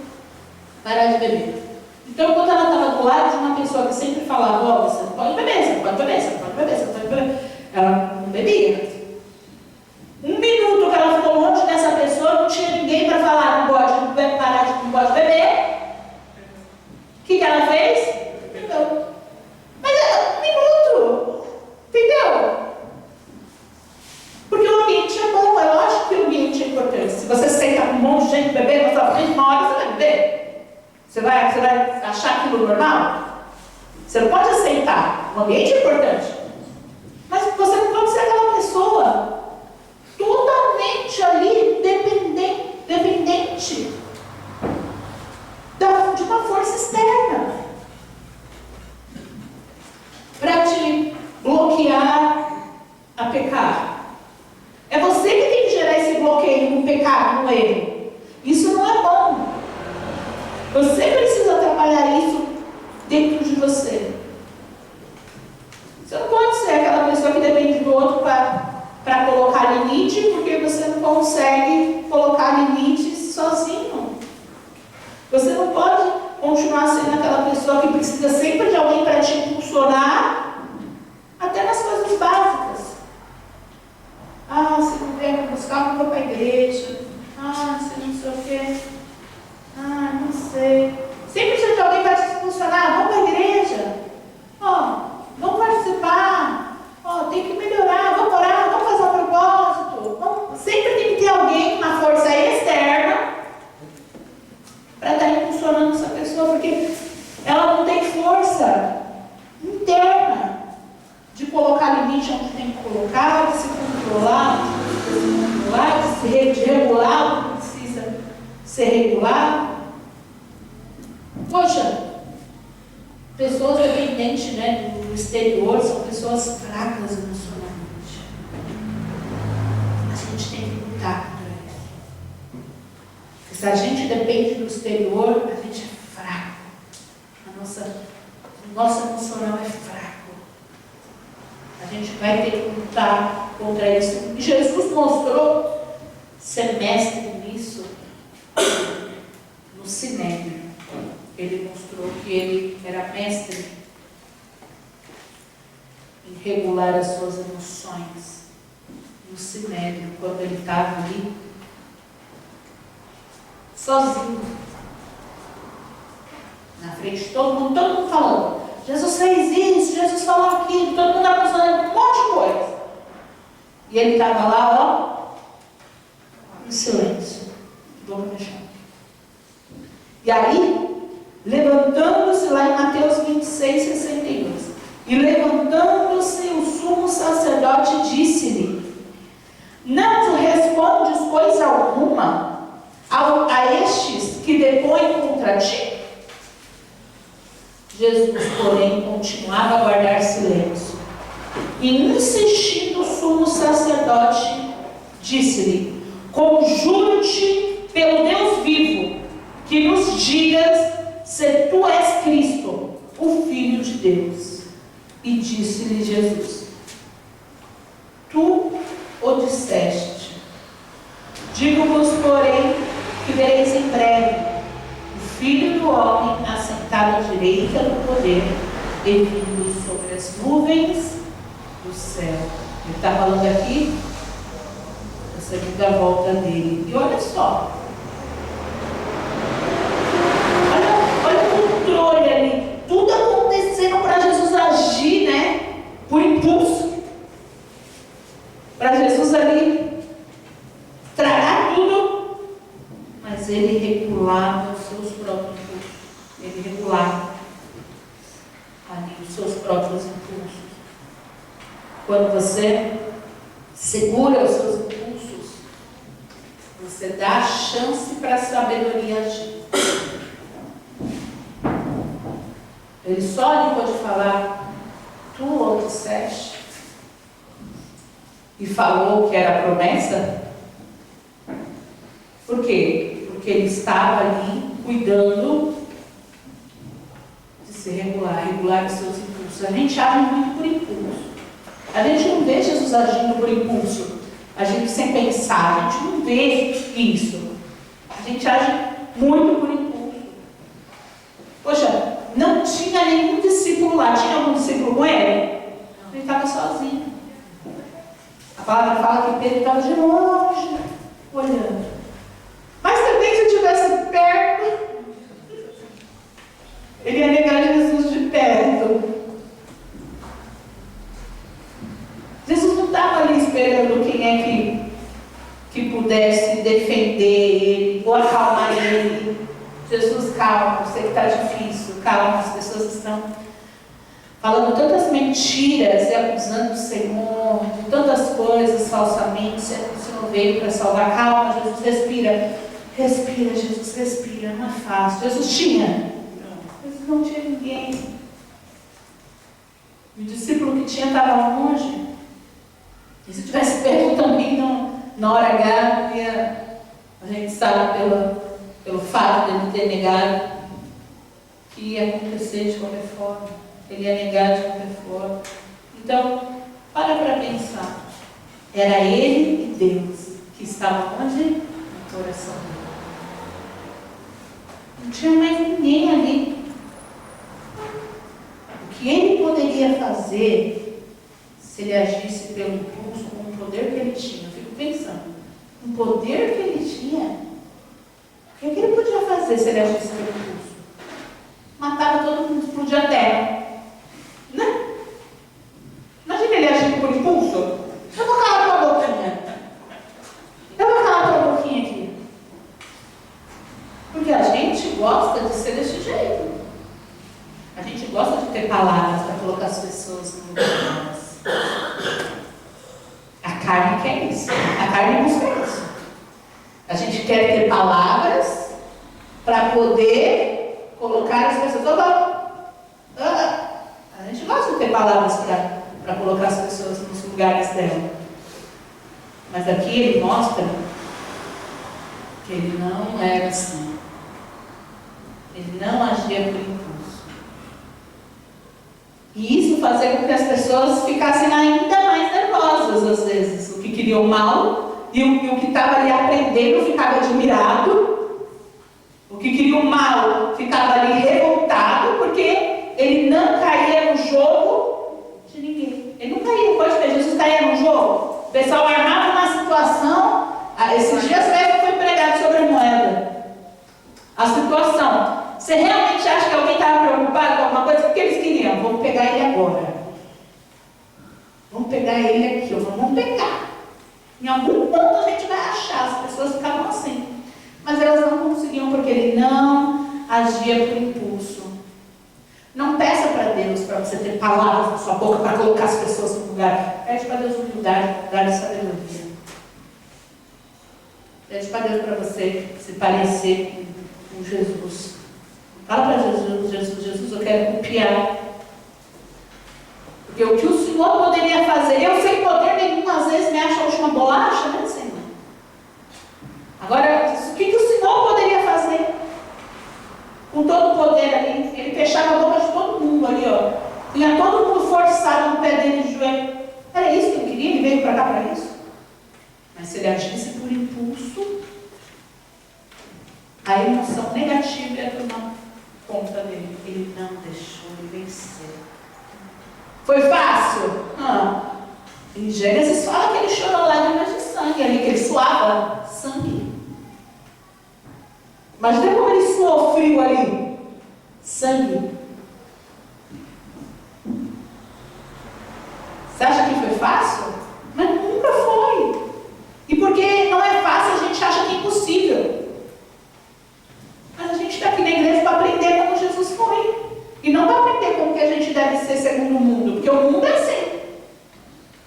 parar de beber. Então, quando ela estava do lado de uma pessoa que sempre falava: você não pode beber, você não pode beber, você não pode beber, você não pode beber, ela não bebia. Um minuto que ela ficou longe dessa pessoa, não tinha ninguém para falar: não pode parar, não pode beber. O que ela fez? Entendeu? Mas é um minuto, entendeu? Porque o ambiente é bom, é lógico que o ambiente é importante. Se você senta com um monte de gente bebendo na sua frente, uma hora você vai beber. Você vai achar aquilo normal? Você não pode aceitar. O ambiente é importante. Mas você não pode ser aquela pessoa totalmente ali dependente de uma força externa para te bloquear a pecar. É você que tem que gerar esse bloqueio no pecado, no erro. Isso não é bom. Você precisa trabalhar isso dentro de você. Você não pode ser aquela pessoa que depende do outro para colocar limite, porque você não consegue colocar limites sozinho. Você não pode continuar sendo aquela pessoa que precisa sempre de alguém para te impulsionar, até nas coisas básicas. Ah, se não vier me buscar, não vou para a igreja. Ah, se não sei o quê. Ah, não sei. Sempre precisa de alguém para te impulsionar. Vamos para a igreja. Ó, vamos participar. Ó, tem que melhorar. Vamos orar, vamos fazer um propósito. Sempre tem que ter alguém, uma força externa, para estar impulsionando essa pessoa, porque ela não tem força interna de colocar limite onde tem que colocar, de se controlar, de regular o que precisa ser regulado. Poxa, pessoas dependentes, né, do exterior são pessoas fracas emocionalmente. A gente tem que lutar contra isso. Porque se a gente depende do exterior, a gente é fraco. O nosso emocional é fraco. A gente vai ter que lutar contra isso. E Jesus mostrou ser mestre nisso no Sinédrio. Ele mostrou que ele era mestre em regular as suas emoções no Sinédrio, quando ele estava ali sozinho, na frente de todo mundo falando. Jesus fez isso, Jesus falou aquilo, todo mundo acusando um monte de coisa. E ele estava lá, ó, em silêncio, boca fechada. E aí, levantando-se lá em Mateus 26, 62, e levantando-se o sumo sacerdote disse-lhe: não respondes coisa alguma a estes que depõem contra ti? Jesus, porém, continuava a guardar silêncio. E insistindo o sumo sacerdote, disse-lhe: conjuro-te pelo Deus vivo, que nos digas se tu és Cristo, o Filho de Deus. E disse-lhe Jesus: tu o disseste. Digo-vos, porém, que vereis em breve o Filho do Homem assentado à direita do poder e vindo sobre as nuvens do céu. Ele está falando aqui da segunda volta dele. E olha só, olha o controle ali, tudo acontecendo para Jesus agir, né? Por impulso, para Jesus ali tragar tudo, mas ele regulava os seus próprios impulsos. Ele regulava ali os seus próprios impulsos. Quando você segura os seus impulsos, você dá chance para a sabedoria agir. Ele só ali pode falar: tu o disseste, e falou que era promessa. Por quê? Porque ele estava ali cuidando de se regular os seus impulsos. A gente age muito por impulso. A gente não vê Jesus agindo por impulso, agindo sem pensar. A gente não vê isso. A gente age muito por impulso. Poxa, não tinha nenhum discípulo lá. Tinha algum discípulo com ele? Ele estava sozinho. A palavra fala que Pedro estava de longe, olhando. Mas também, se eu estivesse perto, ele ia negar Jesus de perto. Jesus não estava ali esperando quem é que pudesse defender ele ou acalmar ele. Jesus, calma, eu sei que está difícil, calma, as pessoas estão falando tantas mentiras e acusando o Senhor de tantas coisas falsamente, sendo que o Senhor veio para salvar. Calma, Jesus, respira. Respira, Jesus, respira, não é fácil. Jesus tinha? Jesus não tinha ninguém. O discípulo que tinha estava longe. E se tivesse perto também, na hora H, a gente sabe pelo fato de ele ter negado, que ia acontecer de qualquer forma. Ele ia negar de qualquer forma. Então, para pensar. Era ele e Deus que estavam onde? No coração dele. Não tinha mais ninguém ali. O que ele poderia fazer se ele agisse pelo impulso, com o poder que ele tinha? Eu fico pensando, o poder que ele tinha, o que ele podia fazer se ele agisse pelo impulso? Matava todo mundo, explodia a terra. Né? Imagina ele agindo por impulso. Eu vou calar tua boquinha. Eu vou calar tua boquinha aqui. Porque a gente gosta de ser desse jeito. A gente gosta de ter palavras para colocar as pessoas no lugar delas. A carne quer isso. A carne busca isso. A gente quer ter palavras para poder colocar as pessoas. A gente gosta de ter palavras para colocar as pessoas nos lugares dela. Mas aqui ele mostra que ele não era assim. Ele não agia por impulso. E isso fazia com que as pessoas ficassem ainda mais nervosas às vezes. O que queria o mal e o que estava ali aprendendo ficava admirado. O que queria o mal ficava ali revoltado, porque ele não caía no jogo de ninguém. Ele não caía, pode ver, Jesus caía no jogo. O pessoal armava uma situação. Esses dias mesmo foi pregado sobre a moeda. A situação. Você realmente acha que alguém estava preocupado com alguma coisa? O que eles queriam? Vamos pegar ele agora. Vamos pegar ele aqui. Vamos pegar. Em algum ponto a gente vai achar. As pessoas ficavam assim. Mas elas não conseguiam porque ele não agia por impulso. Não peça para Deus para você ter palavras na sua boca para colocar as pessoas no lugar. Pede para Deus humildade, dar sabedoria. Pede para Deus para você se parecer com Jesus. Fala para Jesus, eu quero copiar. Porque o que o Senhor poderia fazer, eu sem poder nenhum, às vezes me acho a última bolacha, né, Senhor? Agora, o que o Senhor poderia fazer? Com todo o poder ali, ele fechava a boca de todo mundo ali, ó. Tinha todo mundo forçado no pé dele de joelho. Era isso que ele queria, ele veio para cá para isso. Mas se ele agisse por impulso, a emoção negativa ia tomar conta dele. Ele não deixou ele vencer. Foi fácil? Não. Em Gênesis fala que ele chorou lágrimas de sangue ali, que ele suava sangue. Imagina como ele suou frio ali. Sangue. Você acha que foi fácil? Mas nunca foi. E porque não é fácil, a gente acha que é impossível. Mas a gente está aqui na igreja para aprender como Jesus foi. E não para aprender como que a gente deve ser segundo o mundo. Porque o mundo é assim.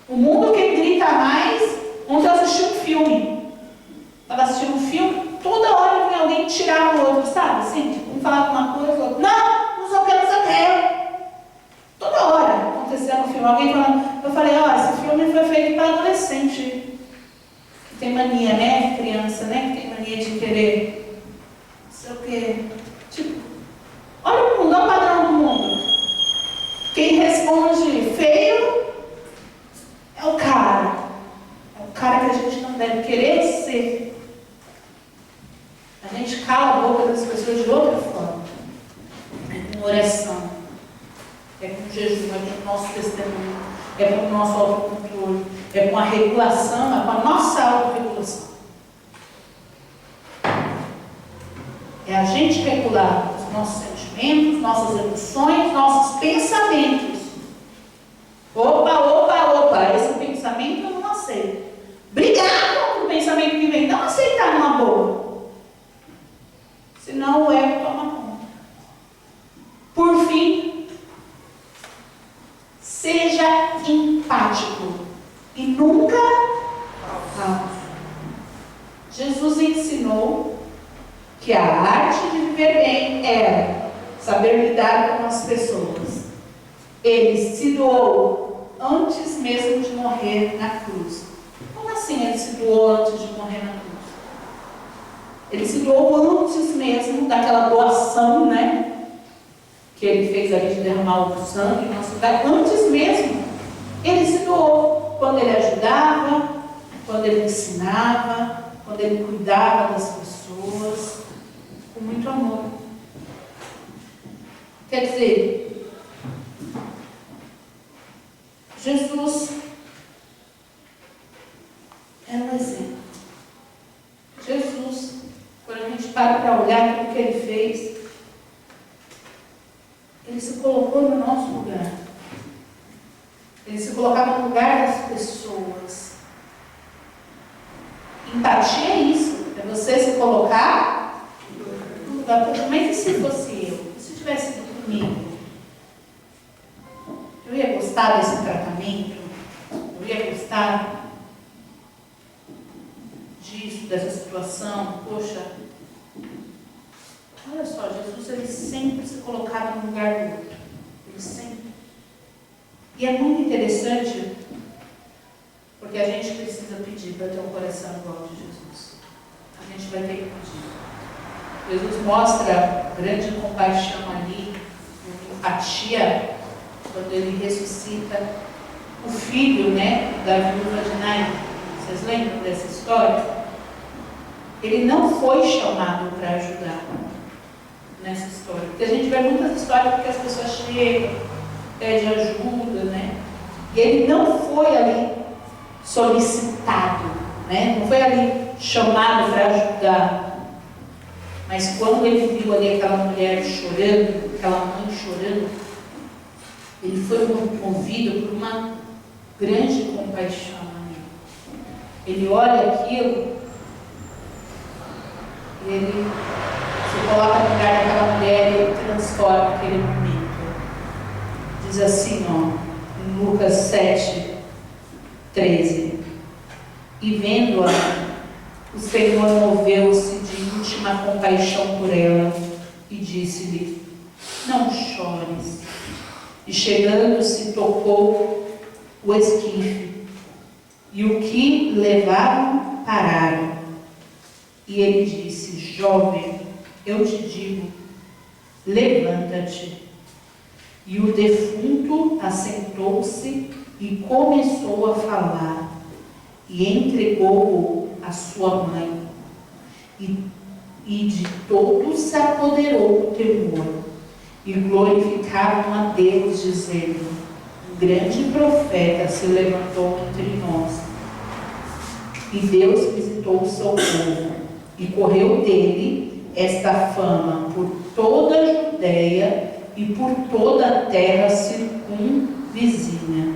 O mundo que grita mais. Ontem eu assisti um filme. Estava assistindo um filme, toda hora vinha alguém tirar o outro, sabe? Assim, tipo, um falava uma coisa, o outro. Não só quero saber. Toda hora acontecia no filme. Alguém falando. Eu falei, ó, esse filme foi feito para adolescente. Que tem mania, né? Criança, né? Que tem mania de querer. Não sei o quê. Tipo, olha o mundo, olha o padrão do mundo. Quem responde feio é o cara. É o cara que a gente não deve querer ser. A gente cala a boca das pessoas de outra forma. É com oração. É com jejum, é com o nosso testemunho. É com o nosso autocontrole. É com a regulação, é com a nossa autorregulação. É a gente regular os nossos sentimentos, nossas emoções, nossos pensamentos. Opa, esse pensamento eu não aceito. Brigar contra o pensamento que vem, não aceitar numa boa. Senão o ego toma conta. Por fim, seja empático e nunca falso. Jesus ensinou que a arte de viver bem era saber lidar com as pessoas. Ele se doou antes mesmo de morrer na cruz. Como assim ele se doou antes de morrer na cruz? Ele se doou antes mesmo daquela doação, né? Que ele fez ali de derramar o sangue em nosso lugar. Antes mesmo, ele se doou. Quando ele ajudava, quando ele ensinava, quando ele cuidava das pessoas, com muito amor. Quer dizer, Jesus é um exemplo. Jesus, quando a gente para olhar tudo que Ele fez, Ele se colocou no nosso lugar. Ele se colocava no lugar das pessoas. Empatia é isso. É você se colocar no lugar. Mas e se fosse eu? E se tivesse sido comigo? Eu ia gostar desse tratamento? Eu ia gostar disso, dessa situação? Poxa, olha só, Jesus, ele sempre se colocava no lugar do outro. Ele sempre. E é muito interessante, porque a gente precisa pedir para ter um coração igual de Jesus. A gente vai ter que pedir. Jesus mostra grande compaixão ali, empatia, quando ele ressuscita o filho, da viúva de Naim. Vocês lembram dessa história? Ele não foi chamado para ajudar nessa história. Porque a gente vê muitas histórias porque as pessoas chegam, pedem ajuda, E ele não foi ali solicitado, Não foi ali chamado para ajudar. Mas quando ele viu ali aquela mulher chorando, aquela mãe chorando, ele foi movido por uma grande compaixão ali. Ele olha aquilo e ele se coloca no lugar daquela mulher e ele transforma aquele momento. Diz assim, em Lucas 7, 13. E vendo-a, o Senhor moveu-se de íntima compaixão por ela e disse-lhe: não chores. E chegando-se, tocou o esquife, e o que levavam pararam. E ele disse: jovem, eu te digo, levanta-te. E o defunto assentou-se e começou a falar, e entregou-o à sua mãe. E de todos se apoderou o temor, e glorificavam a Deus, dizendo: um grande profeta se levantou entre nós. E Deus visitou o seu povo, e correu dele esta fama por toda a Judeia e por toda a terra circunvizinha.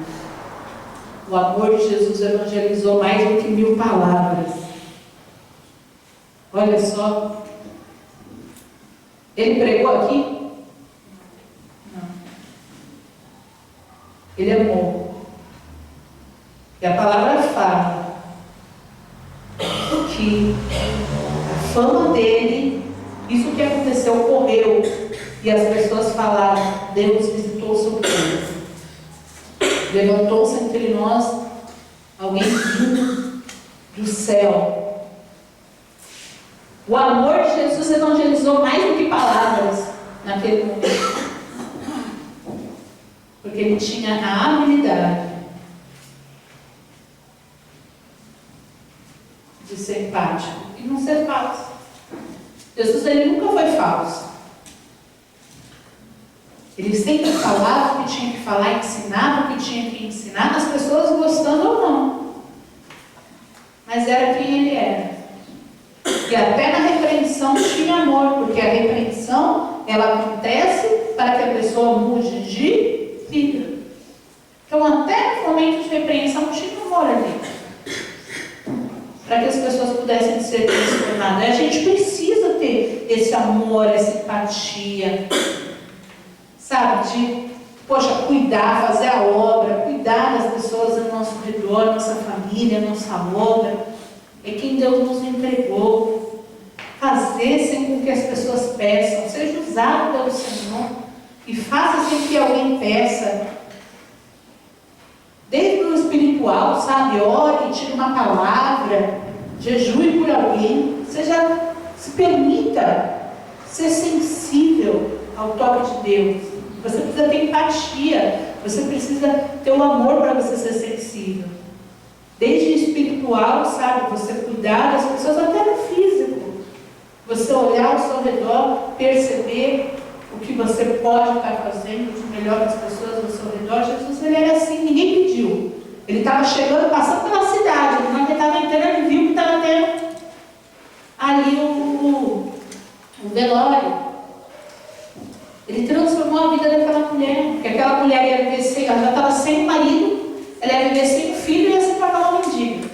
O amor de Jesus evangelizou mais do que 1000 palavras. Olha só. Ele pregou aqui? Não. Ele amou. E a palavra fala que a fama dele, isso que aconteceu, ocorreu. E as pessoas falaram: Deus visitou o seu povo. Levantou-se entre nós alguém vindo do céu. O amor de Jesus evangelizou mais do que palavras naquele momento. Porque ele tinha a habilidade de ser empático e não ser falso. Jesus, ele nunca foi falso. Ele sempre falava o que tinha que falar, ensinava o que tinha que ensinar, as pessoas gostando ou não. Mas era quem ele era. E até na repreensão tinha amor, porque a repreensão, ela acontece para que a pessoa mude de vida. Então, até no momento de repreensão tinha amor ali, para que as pessoas pudessem ser transformadas. E a gente precisa ter esse amor, essa empatia, sabe, de, cuidar, fazer a obra, cuidar das pessoas ao nosso redor, nossa família, nossa obra. É quem Deus nos entregou. Fazer sem com que as pessoas peçam. Seja usado pelo Senhor e faça sem que alguém peça. Desde o espiritual, sabe? Ore, tire uma palavra, jejue por alguém. Se permita ser sensível ao toque de Deus. Você precisa ter empatia. Você precisa ter o amor para você ser sensível. Desde o espiritual, sabe? Você cuidar das pessoas, até no físico. Você olhar ao seu redor, perceber o que você pode estar fazendo de melhor para as pessoas ao seu redor. Jesus, ele era assim, ninguém pediu. Ele estava chegando, passando pela cidade, ele não estava entrando, ele viu que estava tendo ali o velório. Ele transformou a vida daquela mulher, porque aquela mulher ia viver sem, ela já estava sem marido, ela ia viver sem o filho e ia se tornar uma mendiga.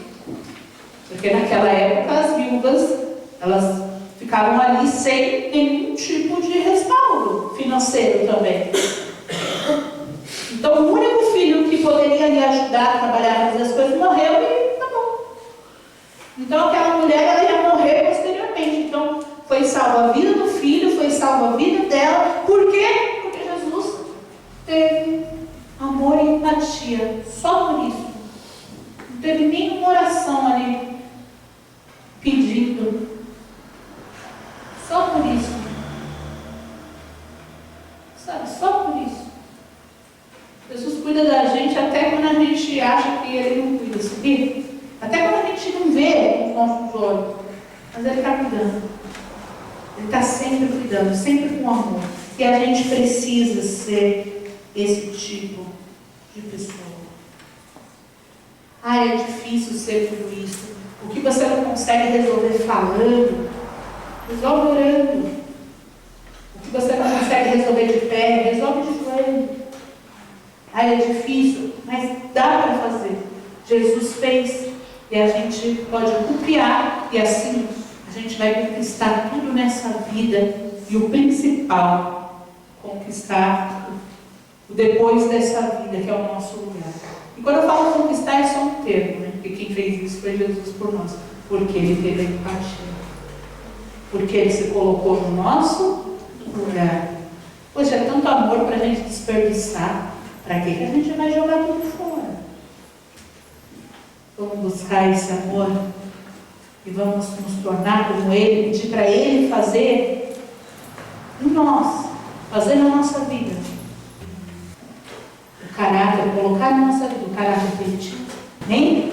Porque naquela época as viúvas, elas ficavam ali sem nenhum tipo de respaldo financeiro também. Então o único filho que poderia lhe ajudar a trabalhar, a fazer as coisas, morreu e acabou. Então aquela mulher, ela ia morrer posteriormente. Então foi salva a vida do filho, foi salva a vida dela. Por quê? Porque Jesus teve amor e empatia. Só por isso. Não teve nenhuma oração ali pedindo. Só por isso. Sabe? Só por isso. Jesus cuida da gente até quando a gente acha que Ele não cuida, sabia? Até quando a gente não vê com os nossos olhos. Mas Ele está cuidando. Ele está sempre cuidando, sempre com amor. E a gente precisa ser esse tipo de pessoa. É difícil ser tudo isso. O que você não consegue resolver falando, resolve orando. O que você não consegue resolver de pé, resolve de joelho. É difícil, mas dá para fazer. Jesus fez e a gente pode copiar e assim a gente vai conquistar tudo nessa vida e o principal, conquistar o depois dessa vida, que é o nosso lugar. E quando eu falo conquistar é só um termo, né? Porque quem fez isso foi Jesus por nós, porque Ele teve a empatia, porque Ele se colocou no nosso lugar. Poxa, é tanto amor para a gente desperdiçar. Para que a gente vai jogar tudo fora? Vamos buscar esse amor e vamos nos tornar como Ele, pedir para Ele fazer em nós, fazer na nossa vida. O caráter, colocar na nossa vida o caráter que Ele tinha. Nem